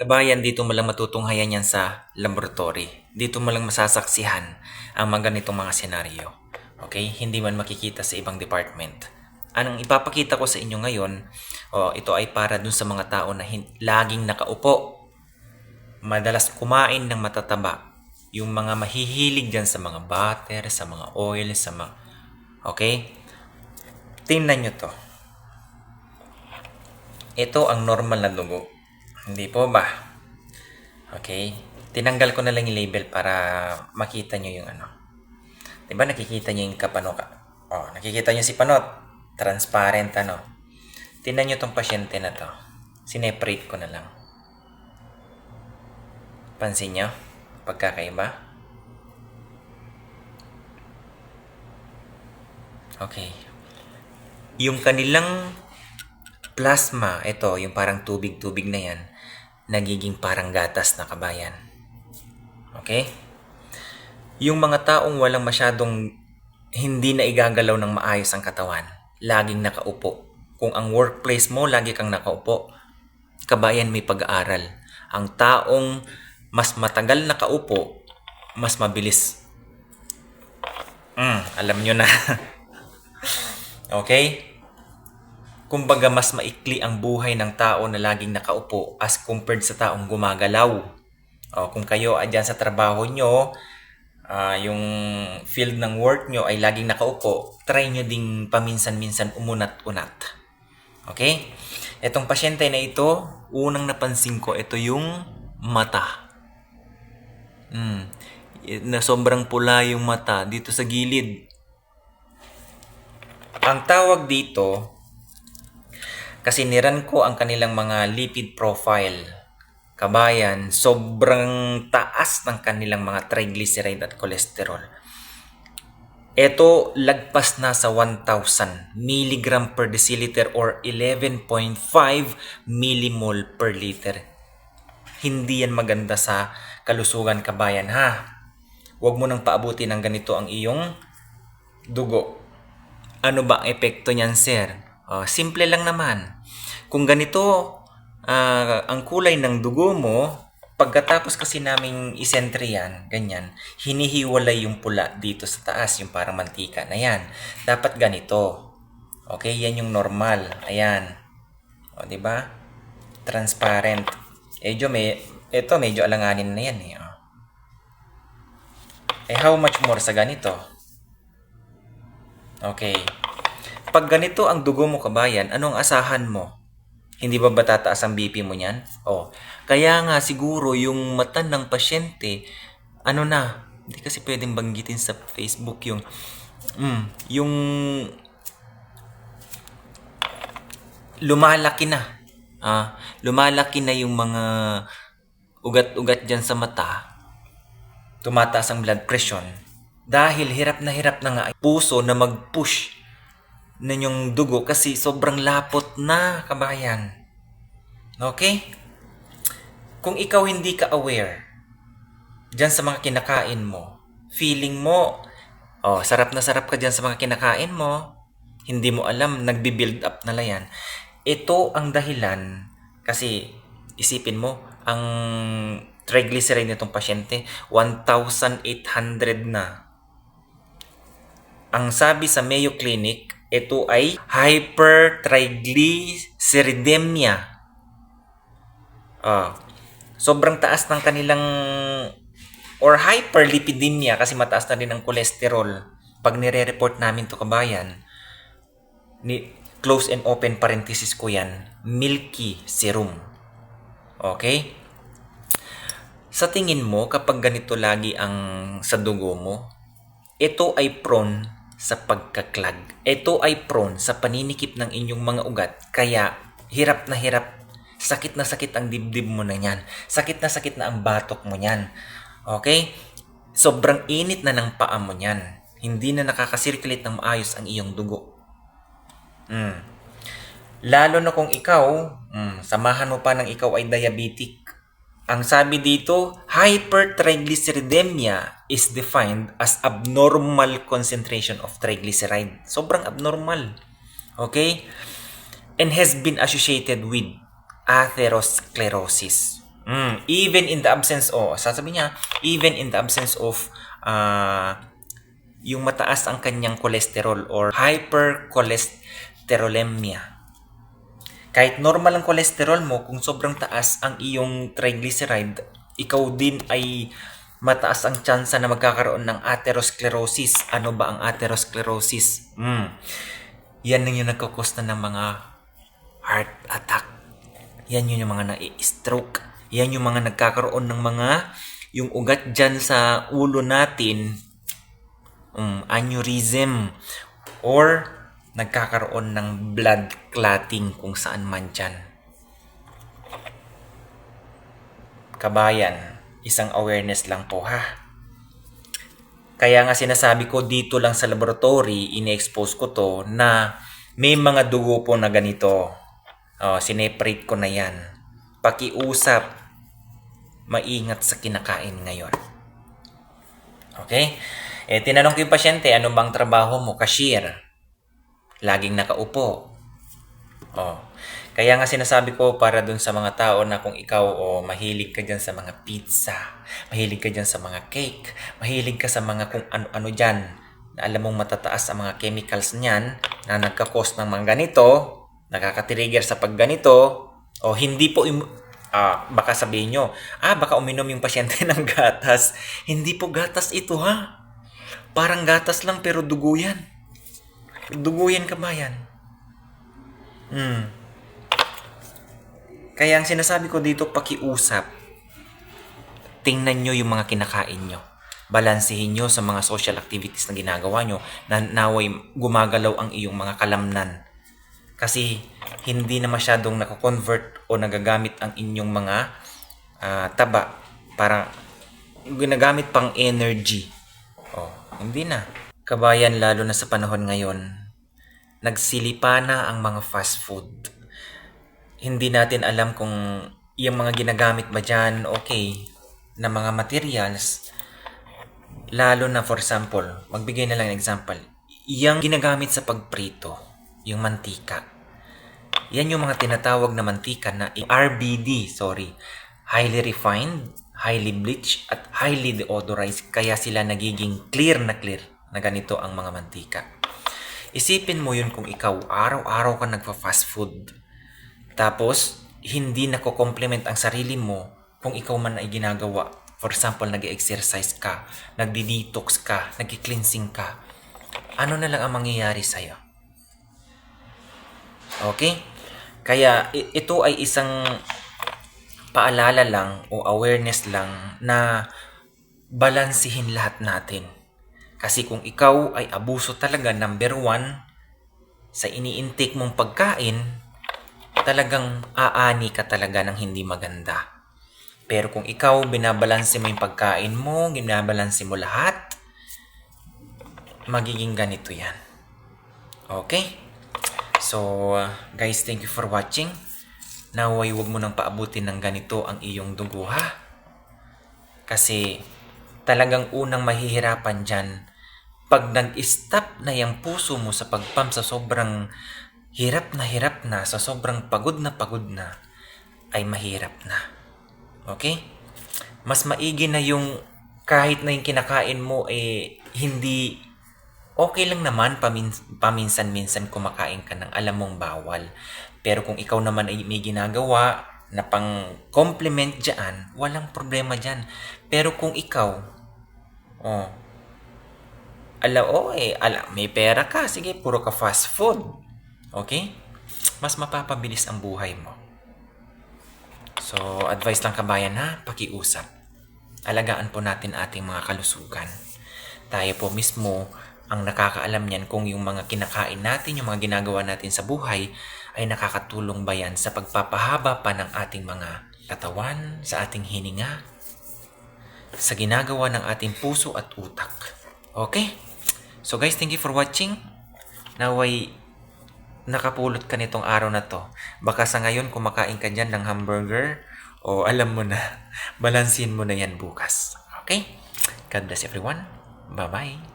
Kabayan, dito mo lang matutunghayan yan sa laboratory. Dito mo lang masasaksihan ang mga ganitong mga senaryo. Okay? Hindi man makikita sa ibang department. Anong ipapakita ko sa inyo ngayon, ito ay para dun sa mga tao na laging nakaupo, madalas kumain ng matataba, yung mga mahihilig dyan sa mga butter, sa mga oil, sa mga... Okay? Tingnan nyo to. Ito ang normal na dugo. Hindi po ba? Okay? Tinanggal ko na lang yung label para makita nyo yung ano. Diba nakikita nyo yung kapano ka? Nakikita nyo si panot. Transparent ano. Tingnan nyo tong pasyente na to. Sineparate ko na lang. Pansin nyo? Pagkakaiba? Okay. Yung kanilang plasma, ito, yung parang tubig-tubig na yan, nagiging parang gatas na kabayan. Okay? Yung mga taong walang masyadong hindi na igagalaw ng maayos ang katawan, laging nakaupo. Kung ang workplace mo, lagi kang nakaupo, kabayan, may pag-aaral. Ang taong mas matagal nakaupo, mas mabilis. Alam nyo na. Okay? Kumbaga, mas maikli ang buhay ng tao na laging nakaupo as compared sa taong gumagalaw. Kung kayo dyan sa trabaho nyo, yung field ng work nyo ay laging nakaupo, try nyo ding paminsan-minsan umunat-unat. Okay? Itong pasyente na ito, unang napansin ko, ito yung mata. Na sobrang pula yung mata dito sa gilid. Ang tawag dito, kasi niran ko ang kanilang mga lipid profile. Kabayan, sobrang taas ng kanilang mga triglyceride at cholesterol. Ito lagpas na sa 1,000 mg per deciliter or 11.5 millimole per liter. Hindi yan maganda sa kalusugan, kabayan, ha? Huwag mo nang paabuti ng ganito ang iyong dugo. Ano ba ang epekto niyan, sir? Simple lang naman. Kung ganito ang kulay ng dugo mo, pagkatapos kasi naming isentry yan, ganyan, hinihiwalay yung pula dito sa taas, yung parang mantika na yan. Dapat ganito. Okay, yan yung normal. Ayan. Diba? Transparent. Ito medyo alanganin na yan eh. How much more sa ganito? Okay. Pag ganito ang dugo mo, kabayan, anong asahan mo? Hindi ba tataas ang BP mo niyan? Kaya nga siguro yung mata ng pasyente, hindi kasi pwedeng banggitin sa Facebook yung lumalaki na. Lumalaki na yung mga ugat-ugat dyan sa mata. Tumataas ang blood pressure. Dahil hirap na nga puso na mag-push na yung dugo kasi sobrang lapot na, kabayan. Okay? Kung ikaw hindi ka aware dyan sa mga kinakain mo, feeling mo, sarap na sarap ka dyan sa mga kinakain mo, hindi mo alam, nagbi-build up na lang yan. Ito ang dahilan kasi isipin mo, ang triglyceride nitong pasyente, 1,800 na. Ang sabi sa Mayo Clinic, ito ay hypertriglyceridemia. Sobrang taas ng kanilang or hyperlipidemia kasi mataas na din ang cholesterol. Pag nire-report namin to, kabayan, close and open parenthesis ko yan, milky serum. Okay? Sa tingin mo, kapag ganito lagi ang sa dugo mo, ito ay prone sa pagkaklag. Ito ay prone sa paninikip ng inyong mga ugat. Kaya, hirap na hirap, sakit na sakit ang dibdib mo na yan. Sakit na ang batok mo yan. Okay? Sobrang init na ng paa mo yan. Hindi na nakakasirculate ng maayos ang iyong dugo. Lalo na kung ikaw, samahan mo pa ng ikaw ay diabetic. Ang sabi dito, hypertriglyceridemia is defined as abnormal concentration of triglyceride. Sobrang abnormal. Okay? And has been associated with atherosclerosis. Even in the absence sasabihin niya, even in the absence of yung mataas ang kanyang cholesterol or hypercholesterolemia. Kahit normal ang cholesterol mo, kung sobrang taas ang iyong triglyceride, ikaw din ay mataas ang tsansa na magkakaroon ng atherosclerosis. Ano ba ang atherosclerosis? Yan yung nagkakos na ng mga heart attack. Yan yung mga na-stroke. Yan yung mga nagkakaroon ng mga, yung ugat dyan sa ulo natin, aneurysm, or nagkakaroon ng blood clotting kung saan man dyan. Kabayan, isang awareness lang po ha. Kaya nga sinasabi ko dito lang sa laboratory, ine-expose ko to na may mga dugo po na ganito. Sineparate ko na yan. Pakiusap, maingat sa kinakain ngayon. Okay? Tinanong ko yung pasyente, ano bang trabaho mo? Cashier. Laging nakaupo. Kaya nga sinasabi ko para dun sa mga tao na kung ikaw mahilig ka dyan sa mga pizza, mahilig ka dyan sa mga cake, mahilig ka sa mga kung ano-ano dyan, na alam mong matataas ang mga chemicals niyan na nagkakos ng mga ganito, nakaka-trigger sa pagganito, hindi po baka sabihin nyo, baka uminom yung pasyente ng gatas. Hindi po gatas ito ha. Parang gatas lang pero dugo yan. Dugo yan, kabayan. Kaya ang sinasabi ko dito, pakiusap. Tingnan nyo yung mga kinakain nyo. Balansehin nyo sa mga social activities na ginagawa nyo na naway gumagalaw ang iyong mga kalamnan. Kasi hindi na masyadong nako-convert o nagagamit ang inyong mga taba para ginagamit pang energy. Hindi na. Kabayan, lalo na sa panahon ngayon, nagsilipa na ang mga fast food. Hindi natin alam kung yung mga ginagamit ba dyan, na mga materials, lalo na for example, magbigay na lang ng example, yung ginagamit sa pagprito, yung mantika. Yan yung mga tinatawag na mantika na RBD, highly refined, highly bleached, at highly deodorized. Kaya sila nagiging clear na ganito ang mga mantika. Isipin mo yun kung ikaw, araw-araw ka nagpa-fast food. Tapos, hindi nako-complement ang sarili mo kung ikaw man ay ginagawa. For example, nag-exercise ka, nagdi-detox ka, nag-cleansing ka. Ano na lang ang mangyayari sa'yo? Okay? Kaya ito ay isang paalala lang o awareness lang na balansihin lahat natin. Kasi kung ikaw ay abuso talaga, number 1, sa ini-intake mong pagkain, talagang aani ka talaga ng hindi maganda. Pero kung ikaw, binabalanse mo yung pagkain mo, binabalanse mo lahat, magiging ganito yan. Okay? So, guys, thank you for watching. Naway huwag mo nang paabutin ng ganito ang iyong dugo ha. Kasi talagang unang mahihirapan dyan, pag nag-stop na yung puso mo sa pag-pump sa sobrang hirap na, sa sobrang pagod na, ay mahirap na. Okay? Mas maigi na yung kahit na yung kinakain mo hindi okay lang naman paminsan-minsan kumakain ka ng alam mong bawal. Pero kung ikaw naman ay may ginagawa na pang compliment dyan, walang problema dyan. Pero kung ikaw, may pera ka, sige, puro ka fast food. Okay? Mas mapapabilis ang buhay mo. So, advice lang kabayan ha, pakiusap. Alagaan po natin ating mga kalusugan. Tayo po mismo ang nakakaalam niyan kung yung mga kinakain natin, yung mga ginagawa natin sa buhay, ay nakakatulong ba yan sa pagpapahaba pa ng ating mga katawan, sa ating hininga, sa ginagawa ng ating puso at utak. Okay? So guys, thank you for watching. Naway nakapulot ka nitong araw na to. Baka sa ngayon kumakain ka dyan ng hamburger o alam mo na, balansin mo na yan bukas. Okay? God bless everyone. Bye-bye.